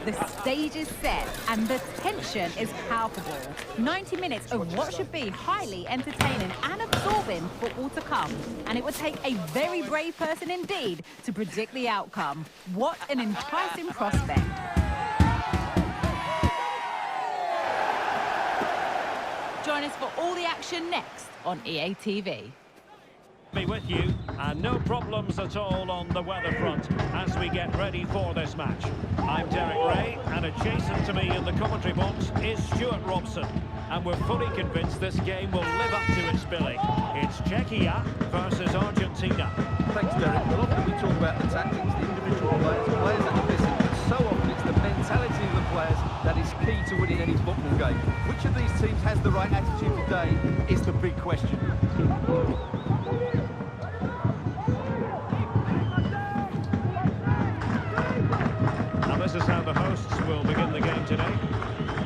The stage is set and the tension is palpable. 90 minutes of what should be highly entertaining and absorbing football to come. And it would take a very brave person indeed to predict the outcome. What an enticing prospect. Join us for all the action next on EA TV. Be with you, and no problems at all on the weather front as we get ready for this match. I'm Derek Ray, and adjacent to me in the commentary box is Stuart Robson, and we're fully convinced this game will live up to its billing. It's Czechia versus Argentina. Thanks, Derek. Well, often we talk about the tactics, the individual players that are missing, but so often it's the mentality of the players that is key to winning any football game. Which of these teams has the right attitude today is the big question. This is how the hosts will begin the game today.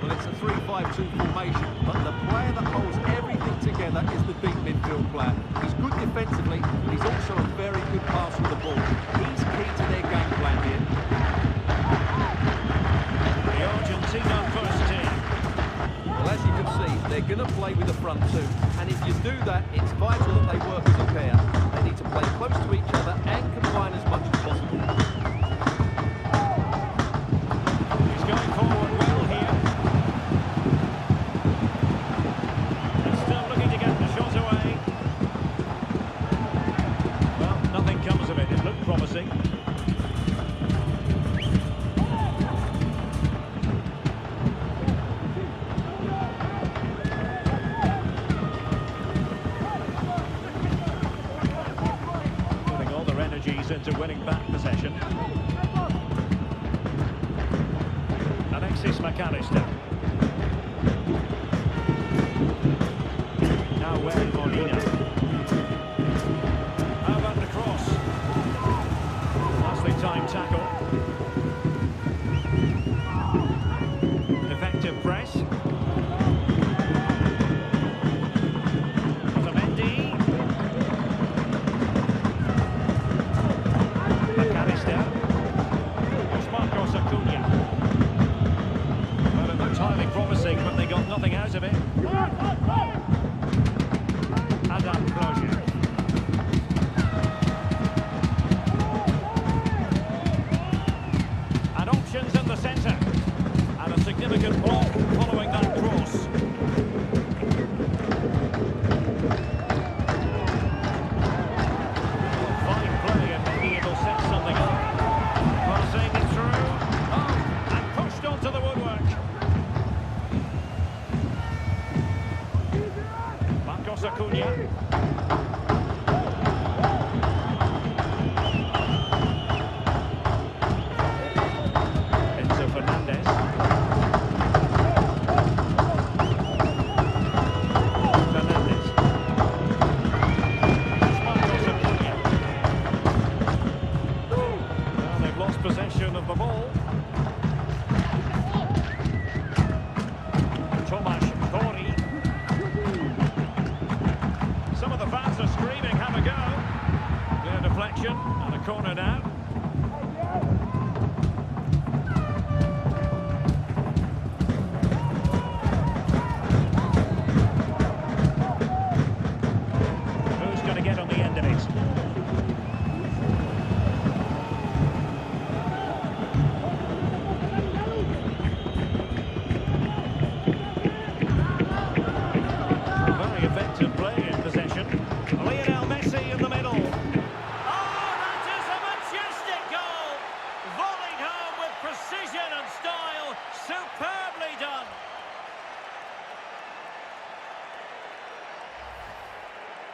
Well, it's a 3-5-2 formation, but the player that holds everything together is the deep midfield player. He's good defensively, but he's also a very good passer of the ball. He's key to their game plan here. The Argentina first team. Well, as you can see, they're going to play with the front two, and if you do that, it's vital that they work as a pair. They need to play close to each other and combine as much as possible. Into winning back possession. Alexis McAllister. Now where Molina. How about the cross? Lastly, time tackle. Effective press. Promising, but they got nothing out of it. Adam Closure. And options in the centre. And a significant block following that cross. Fine play, and maybe it'll set something up. Passing it through. Oh, and pushed onto the woodwork. Acuna. Enzo Fernandez. Fernandez. Marcos Acuna. Well, they've lost possession of the ball. Tomasz Gori. Some of the fans are screaming, have a go. Clear deflection and a corner now. Who's going to get on the end of it? Very effective play. Lionel Messi in the middle. Oh, that is a majestic goal! Volleyed home with precision and style. Superbly done.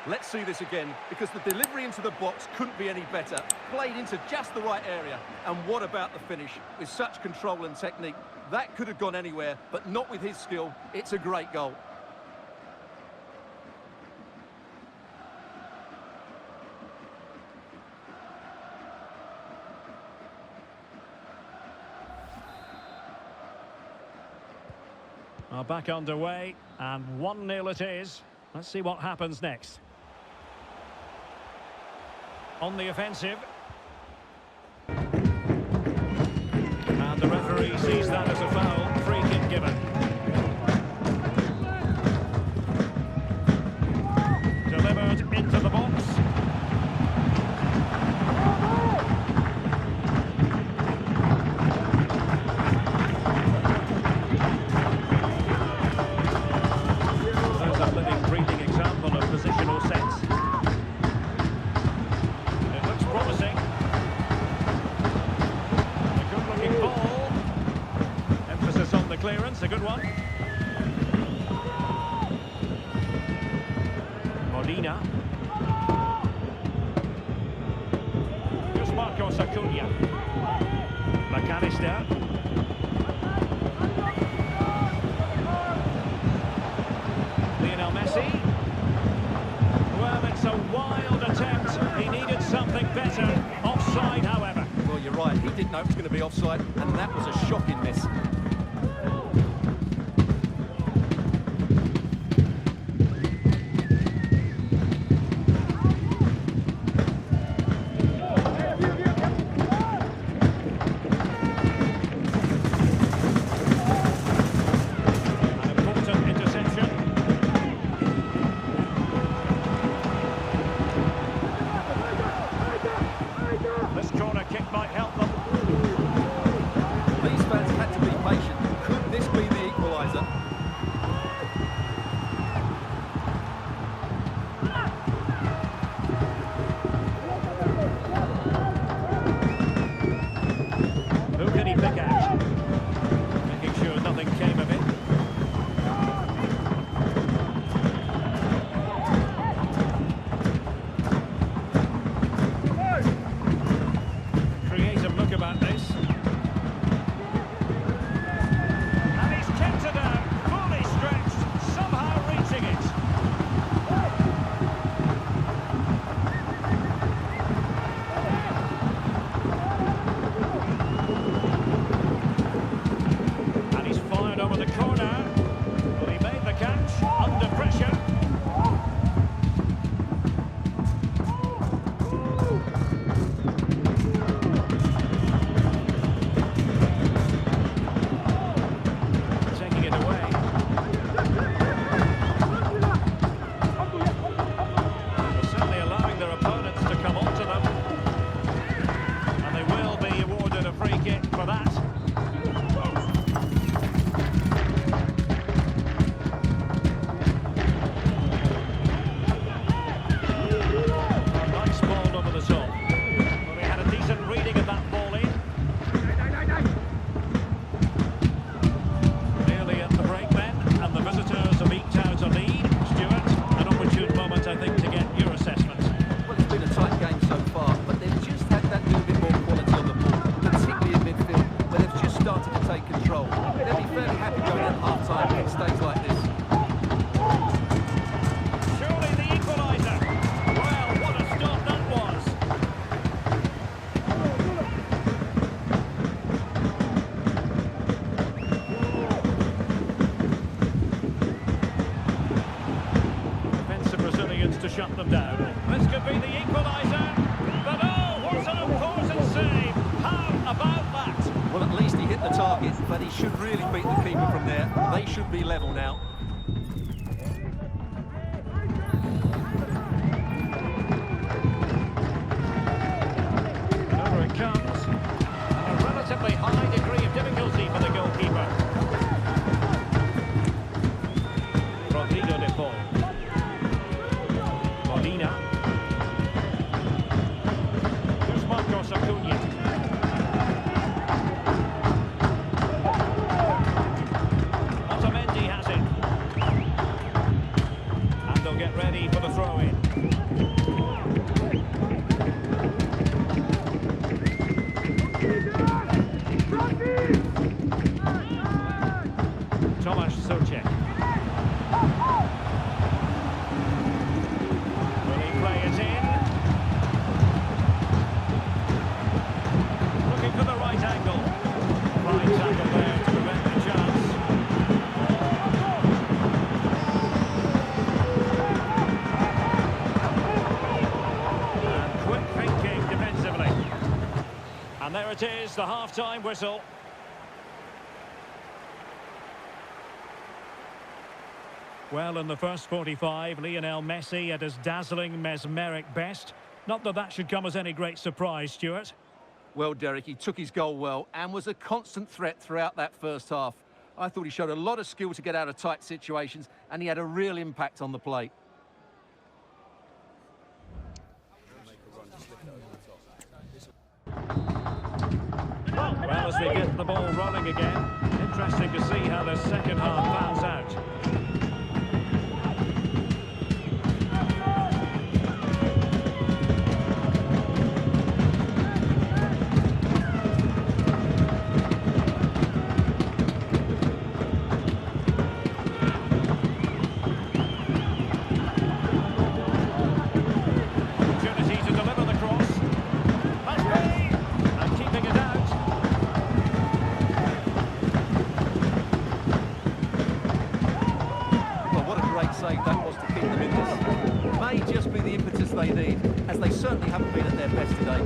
Let's see this again, because the delivery into the box couldn't be any better. Played into just the right area. And what about the finish? With such control and technique, that could have gone anywhere, but not with his skill. It's a great goal. Are back underway, and 1-0 it is. Let's see what happens next. On the offensive. And the referee sees clearance, a good one. Molina. Here's Marcos Acuna. McAllister. Lionel Messi. Well, it's a wild attempt. He needed something better. Offside, however. Well, you're right. He didn't know it was going to be offside, and that was a shocking miss. This corner kick might help them. These fans had to be patient. Could this be the equaliser? Who can he pick out? Making sure nothing came of it. Creative look about this. And he's kept it out, fully stretched, somehow reaching it. And he's fired over the corner. But he made the catch under pressure. Taking it away. But certainly allowing their opponents to come onto them. And they will be awarded a free kick for that. Nice ball over the top. Well, they had a decent reading of that ball in. Nearly at the break then, and the visitors have eked out a lead. Stuart, an opportune moment, I think, to get your assessment. Well, it's been a tight game so far, but they've just had that little bit more quality on the ball, particularly in midfield, where they've just started to take control. They'll be fairly happy going at half-time if it stays like this. Surely the equaliser. Well, what a stop that was. Defensive Brazilians to shut them down. This could be the equaliser. But oh, what an important save. How about that? Well, at least he hit the target, but he should really beat the keeper from there. They should be level now. Over it comes. And a relatively high degree of difficulty for the goalkeeper. Rodrigo de Paul. Molina. Here's Marcos Acuna. Otamendi has it. And they'll get ready for the throw-in. Tomasz Souček. Will he play it in? Looking for the right angle. Fine tackle there to prevent the chance. And quick thinking defensively. And there it is, the half-time whistle. Well, in the first 45, Lionel Messi at his dazzling, mesmeric best. Not that that should come as any great surprise, Stuart. Well, Derek, he took his goal well and was a constant threat throughout that first half. I thought he showed a lot of skill to get out of tight situations, and he had a real impact on the play. Well, as we get the ball rolling again, interesting to see how the second half pans out. Save that was to keep them in this. May just be the impetus they need, as they certainly haven't been at their best today.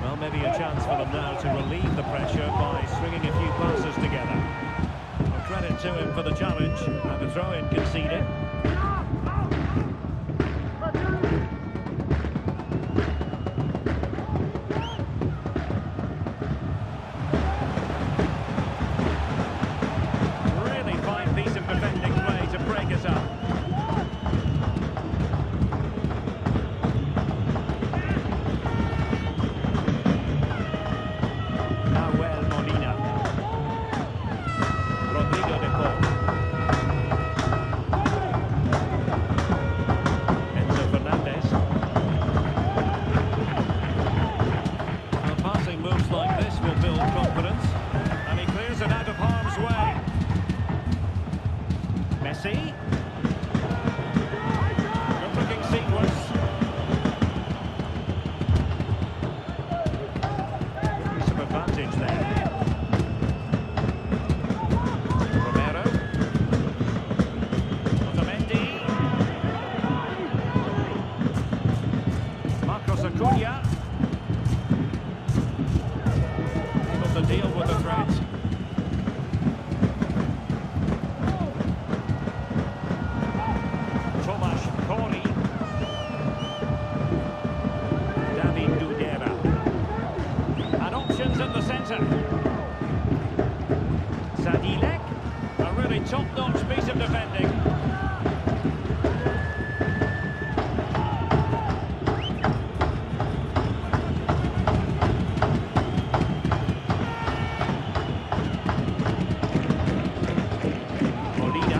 Well, maybe a chance for them now to relieve the pressure by stringing a few passes together. Well, credit to him for the challenge, and the throw-in conceded. Really fine piece of defending play to break us up. Messi. Good-looking sequence. Some advantage there. Romero. Otamendi. Marcos Acuna. Able to deal with the threat. Sadilek, a really top-notch piece of defending. Molina.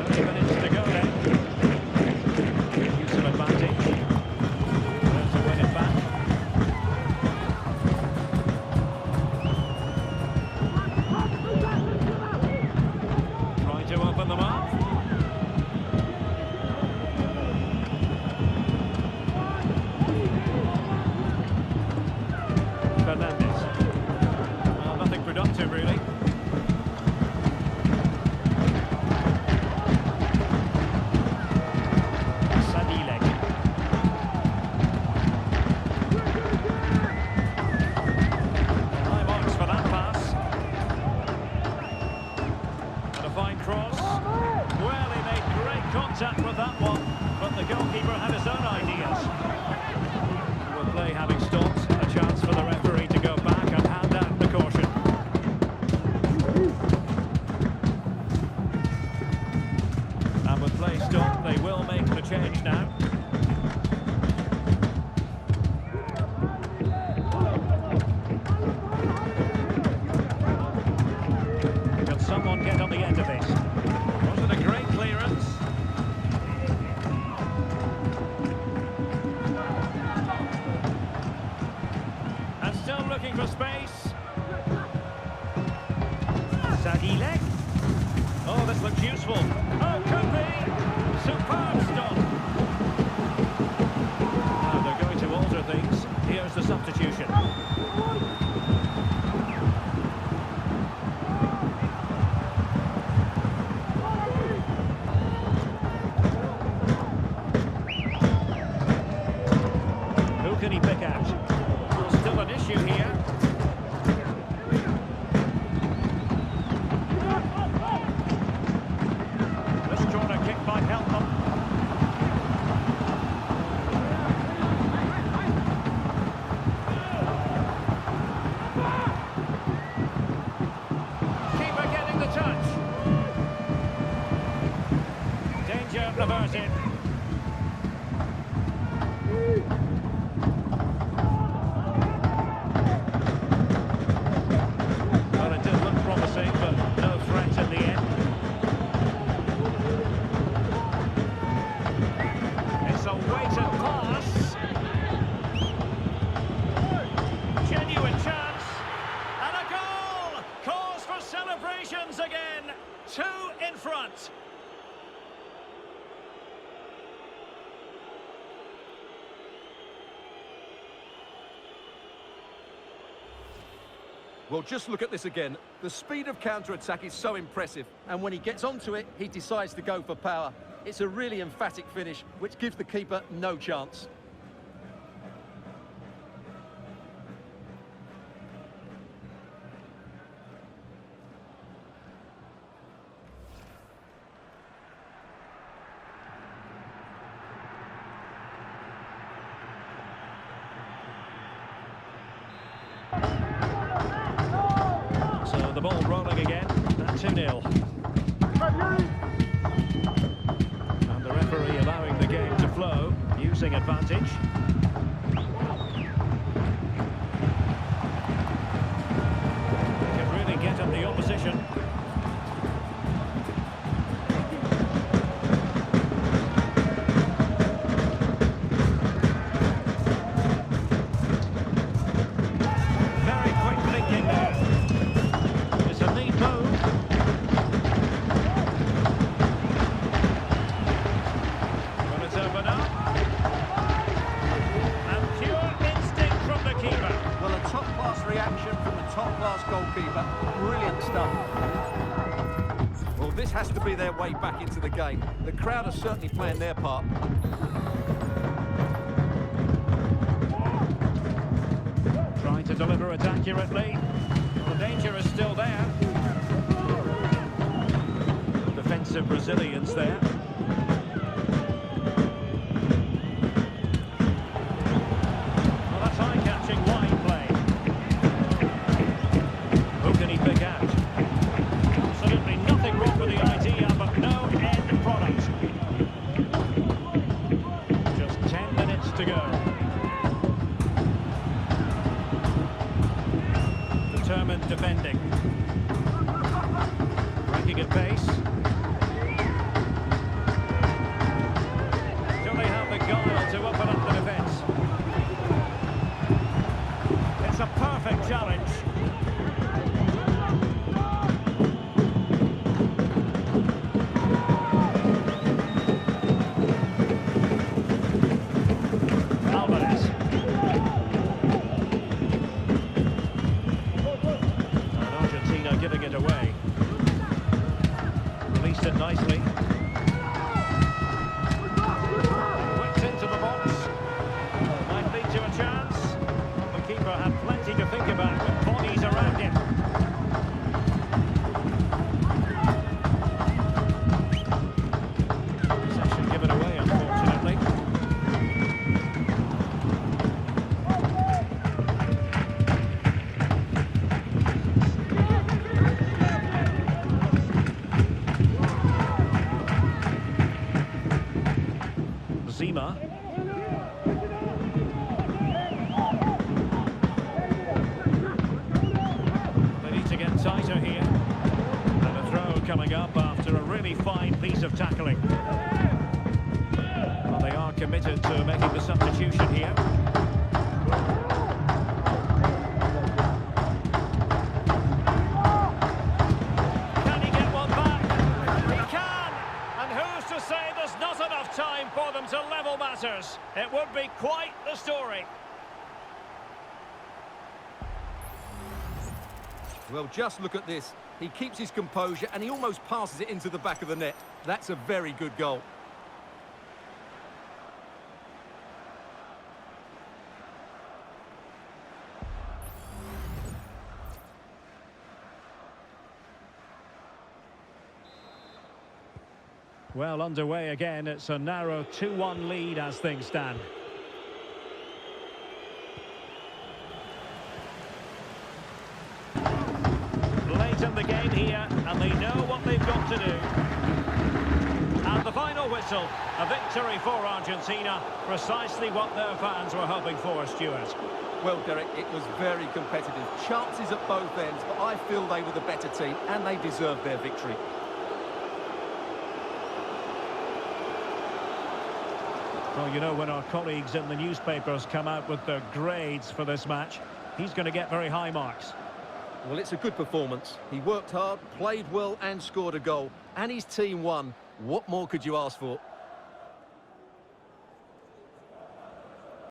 30 minutes to go then. Use of advantage. There's to win it back. To open them up. Fernandez. Well, nothing productive, really. Sadilek. High marks for that pass. Fine cross. Well, he made great contact with that one, but the goalkeeper had his own ideas. With play having stopped, a chance for the referee to go back and hand out the caution. And with play stopped, they will make the change now. Someone get on the end of this. Wasn't a great clearance. And still looking for space. Sadilek. Oh, this looks useful. Oh, could be. Superb stop. Now they're going to alter things. Here's the substitution. Can he pick out? Still an issue here. This corner kick might help them. Keeper getting the touch. Danger averted. 2 in front. Well, just look at this again. The speed of counter-attack is so impressive, and when he gets onto it, he decides to go for power. It's a really emphatic finish, which gives the keeper no chance. So the ball rolling again at 2-0. And the referee allowing the game to flow, using advantage. Can really get at the opposition. Very quick thinking there. It's a neat move. Will it open up? And pure instinct from the keeper. Well, a top-class reaction from the top-class goalkeeper. Brilliant stuff. Well, this has to be their way back into the game. The crowd are certainly playing their part. Trying to deliver it accurately. The danger is still there. Defensive resilience there. Well, that's eye-catching wide play. Who can he pick out? Absolutely nothing wrong with the idea, but no end product. Just 10 minutes to go. Determined defending. Breaking at pace. Do they have the guile to open up the defence? It's a perfect challenge. Alvarez. And Argentina giving it away. Released it nicely. Whipped into the box. Might lead to a chance. The keeper had plenty to think about with bodies around him. Possession given away, unfortunately. Zima. They need to get tighter here. And a throw coming up after a really fine piece of tackling. Well, they are committed to making the substitution here. Can he get one back? He can! And who's to say there's not enough time for them to level matters? It would be quite the story. Well, just look at this. He keeps his composure and he almost passes it into the back of the net. That's a very good goal. Well, underway again. It's a narrow 2-1 lead as things stand. Late in the game here, and they know what they've got to do. And the final whistle, a victory for Argentina, precisely what their fans were hoping for, Stuart. Well, Derek, it was very competitive. Chances at both ends, but I feel they were the better team and they deserved their victory. Well, you know, when our colleagues in the newspapers come out with their grades for this match, he's going to get very high marks. Well, it's a good performance. He worked hard, played well and scored a goal. And his team won. What more could you ask for?